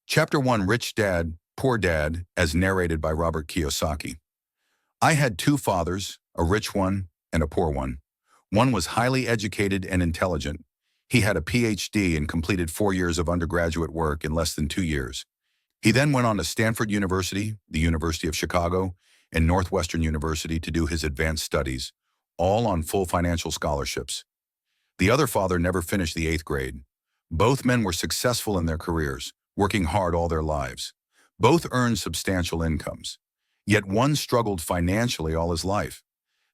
Chapter 1, Rich Dad, Poor Dad, as narrated by Robert Kiyosaki. I had two fathers, a rich one and a poor one. One was highly educated and intelligent. He had a PhD and completed 4 years of undergraduate work in less than 2 years. He then went on to Stanford University, the University of Chicago, and Northwestern University to do his advanced studies, all on full financial scholarships. The other father never finished the 8th grade. Both men were successful in their careers, working hard all their lives. Both earned substantial incomes. Yet one struggled financially all his life.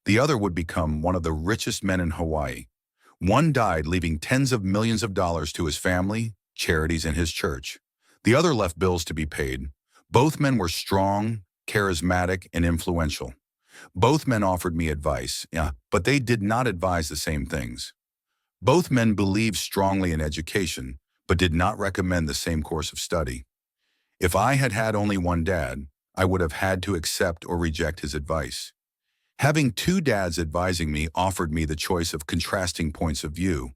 The other would become one of the richest men in Hawaii. One died leaving tens of millions of dollars to his family, charities, and his church. The other left bills to be paid. Both men were strong, charismatic, and influential. Both men offered me advice, but they did not advise the same things. Both men believed strongly in education, but did not recommend the same course of study. If I had had only one dad, I would have had to accept or reject his advice. Having two dads advising me offered me the choice of contrasting points of view,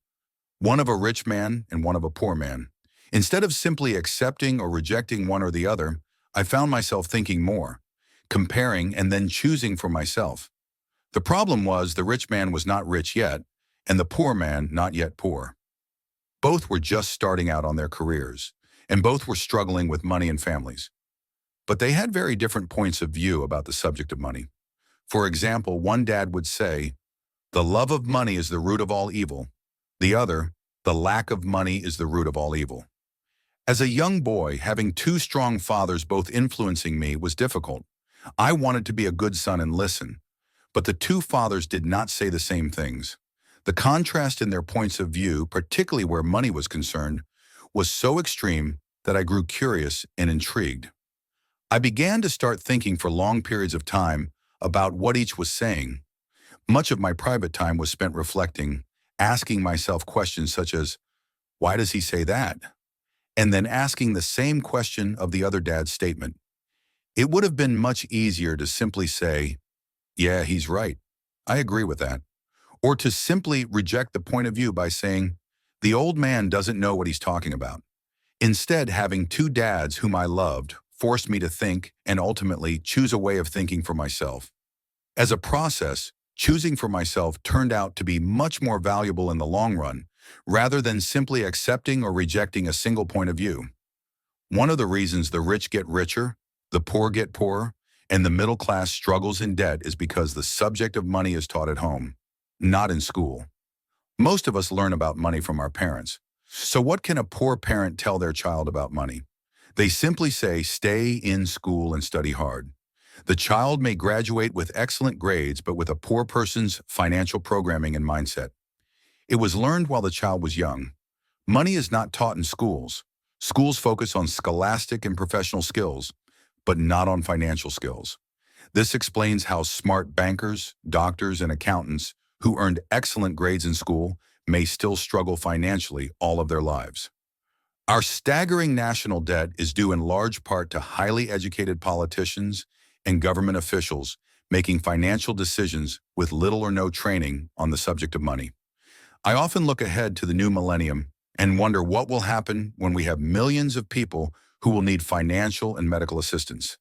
one of a rich man and one of a poor man. Instead of simply accepting or rejecting one or the other, I found myself thinking more, comparing and then choosing for myself. The problem was the rich man was not rich yet, and the poor man not yet poor. Both were just starting out on their careers, and both were struggling with money and families. But they had very different points of view about the subject of money. For example, one dad would say, "The love of money is the root of all evil." The other, "The lack of money is the root of all evil." As a young boy, having two strong fathers both influencing me was difficult. I wanted to be a good son and listen, but the two fathers did not say the same things. The contrast in their points of view, particularly where money was concerned, was so extreme that I grew curious and intrigued. I began to start thinking for long periods of time about what each was saying. Much of my private time was spent reflecting, asking myself questions such as, "Why does he say that?" And then asking the same question of the other dad's statement. It would have been much easier to simply say, "Yeah, he's right. I agree with that." Or to simply reject the point of view by saying, "The old man doesn't know what he's talking about." Instead, having two dads whom I loved forced me to think and ultimately choose a way of thinking for myself. As a process, choosing for myself turned out to be much more valuable in the long run, rather than simply accepting or rejecting a single point of view. One of the reasons the rich get richer, the poor get poorer, and the middle class struggles in debt is because the subject of money is taught at home, not in school. Most of us learn about money from our parents. So what can a poor parent tell their child about money? They simply say, "Stay in school and study hard." The child may graduate with excellent grades, but with a poor person's financial programming and mindset. It was learned while the child was young. Money is not taught in schools. Schools focus on scholastic and professional skills, but not on financial skills. This explains how smart bankers, doctors, and accountants who earned excellent grades in school may still struggle financially all of their lives. Our staggering national debt is due in large part to highly educated politicians and government officials making financial decisions with little or no training on the subject of money. I often look ahead to the new millennium and wonder what will happen when we have millions of people who will need financial and medical assistance.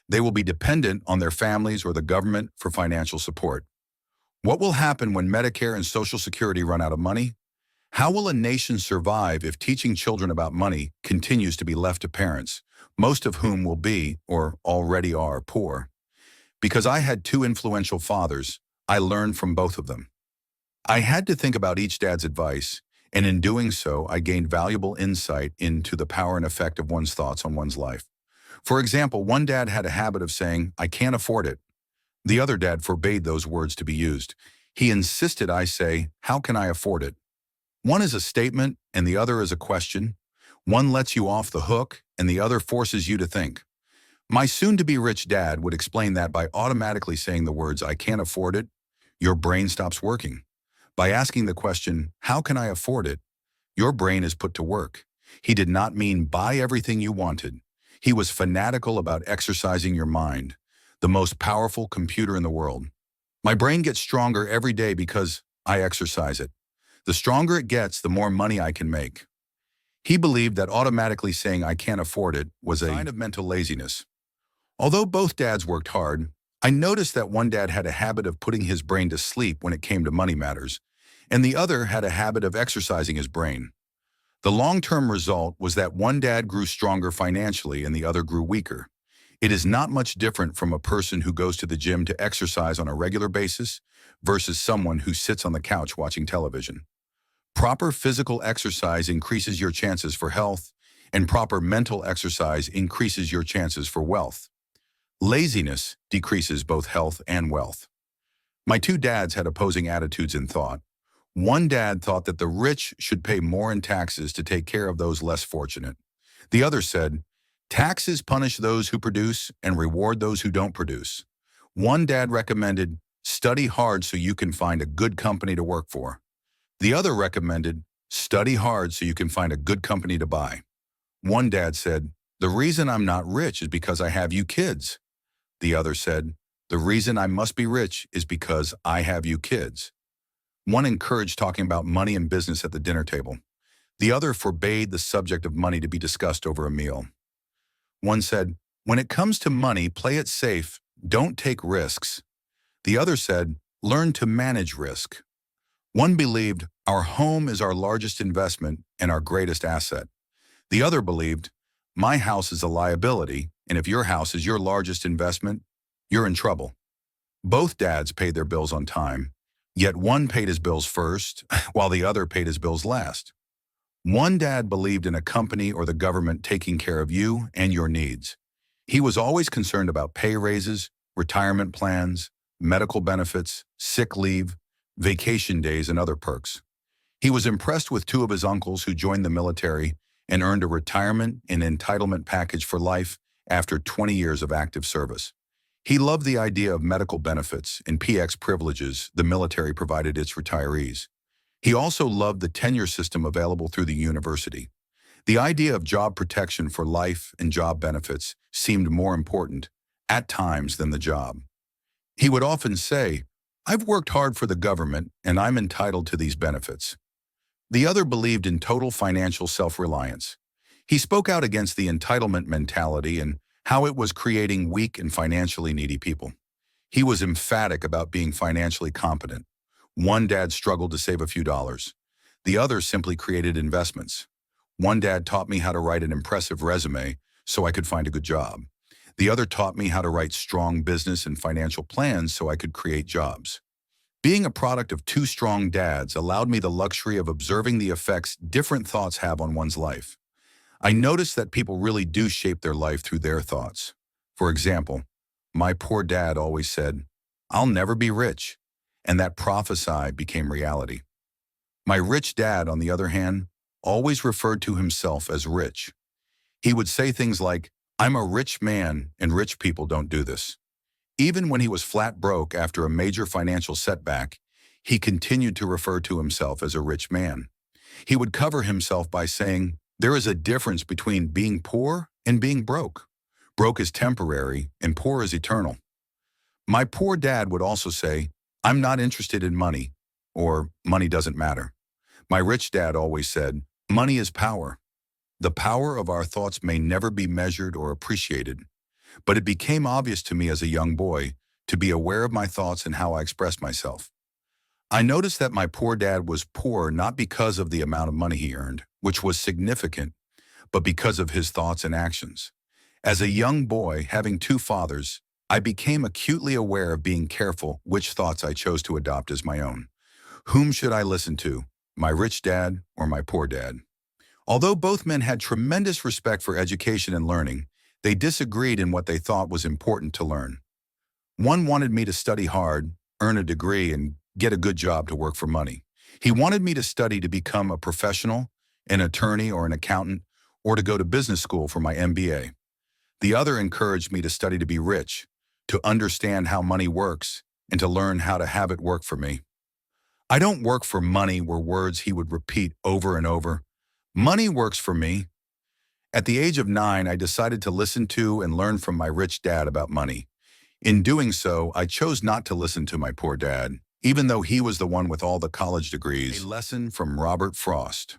They will be dependent on their families or the government for financial support. What will happen when Medicare and Social Security run out of money? How will a nation survive if teaching children about money continues to be left to parents, most of whom will be, or already are, poor? Because I had two influential fathers, I learned from both of them. I had to think about each dad's advice, and in doing so, I gained valuable insight into the power and effect of one's thoughts on one's life. For example, one dad had a habit of saying, "I can't afford it." The other dad forbade those words to be used. He insisted I say, "How can I afford it?" One is a statement and the other is a question. One lets you off the hook and the other forces you to think. My soon-to-be rich dad would explain that by automatically saying the words, "I can't afford it," your brain stops working. By asking the question, "How can I afford it?" your brain is put to work. He did not mean buy everything you wanted. He was fanatical about exercising your mind, the most powerful computer in the world. My brain gets stronger every day because I exercise it. The stronger it gets, the more money I can make. He believed that automatically saying I can't afford it was a sign of mental laziness. Although both dads worked hard, I noticed that one dad had a habit of putting his brain to sleep when it came to money matters, and the other had a habit of exercising his brain. The long-term result was that one dad grew stronger financially and the other grew weaker. It is not much different from a person who goes to the gym to exercise on a regular basis versus someone who sits on the couch watching television. Proper physical exercise increases your chances for health, and proper mental exercise increases your chances for wealth. Laziness decreases both health and wealth. My two dads had opposing attitudes in thought. One dad thought that the rich should pay more in taxes to take care of those less fortunate. The other said, taxes punish those who produce and reward those who don't produce. One dad recommended, study hard so you can find a good company to work for. The other recommended, study hard so you can find a good company to buy. One dad said, the reason I'm not rich is because I have you kids. The other said, the reason I must be rich is because I have you kids. One encouraged talking about money and business at the dinner table. The other forbade the subject of money to be discussed over a meal. One said, when it comes to money, play it safe, don't take risks. The other said, learn to manage risk. One believed, our home is our largest investment and our greatest asset. The other believed, my house is a liability, and if your house is your largest investment, you're in trouble. Both dads paid their bills on time, yet one paid his bills first, while the other paid his bills last. One dad believed in a company or the government taking care of you and your needs. He was always concerned about pay raises, retirement plans, medical benefits, sick leave, vacation days, and other perks. He was impressed with two of his uncles who joined the military and earned a retirement and entitlement package for life after 20 years of active service. He loved the idea of medical benefits and PX privileges the military provided its retirees. He also loved the tenure system available through the university. The idea of job protection for life and job benefits seemed more important, at times, than the job. He would often say, I've worked hard for the government and I'm entitled to these benefits. The other believed in total financial self-reliance. He spoke out against the entitlement mentality and how it was creating weak and financially needy people. He was emphatic about being financially competent. One dad struggled to save a few dollars. The other simply created investments. One dad taught me how to write an impressive resume so I could find a good job. The other taught me how to write strong business and financial plans so I could create jobs. Being a product of two strong dads allowed me the luxury of observing the effects different thoughts have on one's life. I noticed that people really do shape their life through their thoughts. For example, my poor dad always said, I'll never be rich, and that prophecy became reality. My rich dad, on the other hand, always referred to himself as rich. He would say things like, I'm a rich man and rich people don't do this. Even when he was flat broke after a major financial setback, he continued to refer to himself as a rich man. He would cover himself by saying, there is a difference between being poor and being broke. Broke is temporary and poor is eternal. My poor dad would also say, I'm not interested in money, or money doesn't matter. My rich dad always said, money is power. The power of our thoughts may never be measured or appreciated, but it became obvious to me as a young boy to be aware of my thoughts and how I expressed myself. I noticed that my poor dad was poor not because of the amount of money he earned, which was significant, but because of his thoughts and actions. As a young boy, having two fathers, I became acutely aware of being careful which thoughts I chose to adopt as my own. Whom should I listen to, my rich dad or my poor dad? Although both men had tremendous respect for education and learning, they disagreed in what they thought was important to learn. One wanted me to study hard, earn a degree, and get a good job to work for money. He wanted me to study to become a professional, an attorney or an accountant, or to go to business school for my MBA. The other encouraged me to study to be rich, to understand how money works, and to learn how to have it work for me. I don't work for money were words he would repeat over and over. Money works for me. At the age of 9, I decided to listen to and learn from my rich dad about money. In doing so, I chose not to listen to my poor dad, even though he was the one with all the college degrees. A lesson from Robert Frost.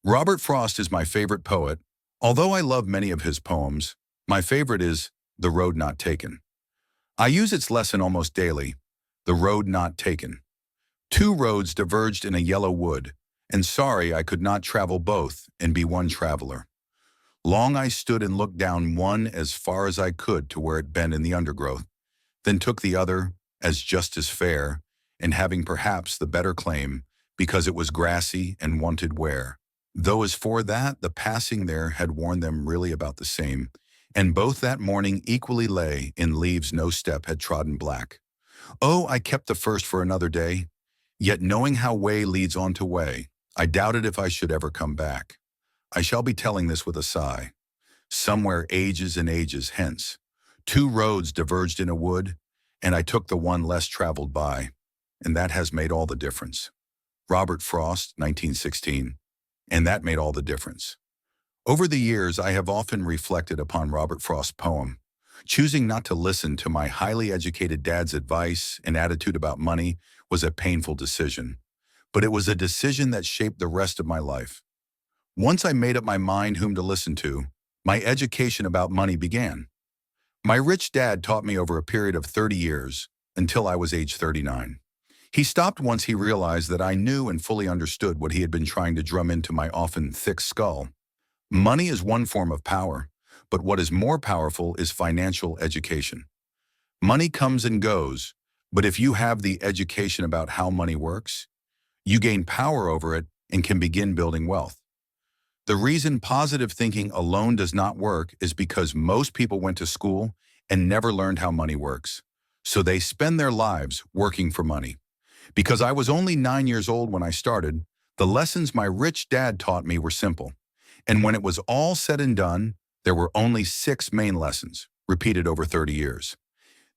Robert Frost is my favorite poet. Although I love many of his poems, my favorite is The Road Not Taken. I use its lesson almost daily, the road not taken. Two roads diverged in a yellow wood, and sorry I could not travel both and be one traveler. Long I stood and looked down one as far as I could to where it bent in the undergrowth, then took the other as just as fair, and having perhaps the better claim, because it was grassy and wanted wear. Though as for that, the passing there had worn them really about the same, and both that morning equally lay in leaves no step had trodden black. Oh, I kept the first for another day, yet knowing how way leads on to way, I doubted if I should ever come back. I shall be telling this with a sigh. Somewhere ages and ages hence, two roads diverged in a wood, and I took the one less traveled by, and that has made all the difference. Robert Frost, 1916, and that made all the difference. Over the years, I have often reflected upon Robert Frost's poem. Choosing not to listen to my highly educated dad's advice and attitude about money was a painful decision, but it was a decision that shaped the rest of my life. Once I made up my mind whom to listen to, my education about money began. My rich dad taught me over a period of 30 years, until I was age 39. He stopped once he realized that I knew and fully understood what he had been trying to drum into my often thick skull. Money is one form of power, but what is more powerful is financial education. Money comes and goes, but if you have the education about how money works, you gain power over it and can begin building wealth. The reason positive thinking alone does not work is because most people went to school and never learned how money works. So they spend their lives working for money. Because I was only 9 years old when I started, the lessons my rich dad taught me were simple. And when it was all said and done, there were only 6 main lessons, repeated over 30 years.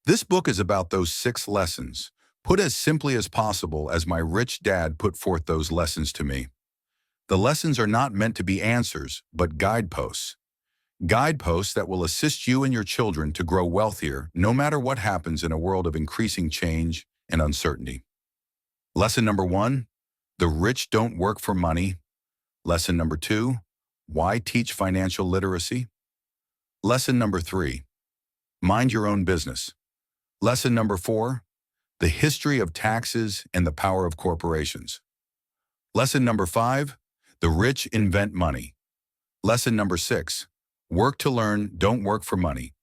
This book is about those 6 lessons, put as simply as possible as my rich dad put forth those lessons to me. The lessons are not meant to be answers, but guideposts. Guideposts that will assist you and your children to grow wealthier no matter what happens in a world of increasing change and uncertainty. Lesson number 1, the rich don't work for money. Lesson number 2, why teach financial literacy? Lesson number 3, mind your own business. Lesson number 4, the history of taxes and the power of corporations. Lesson number 5, the rich invent money. Lesson number 6, work to learn, don't work for money.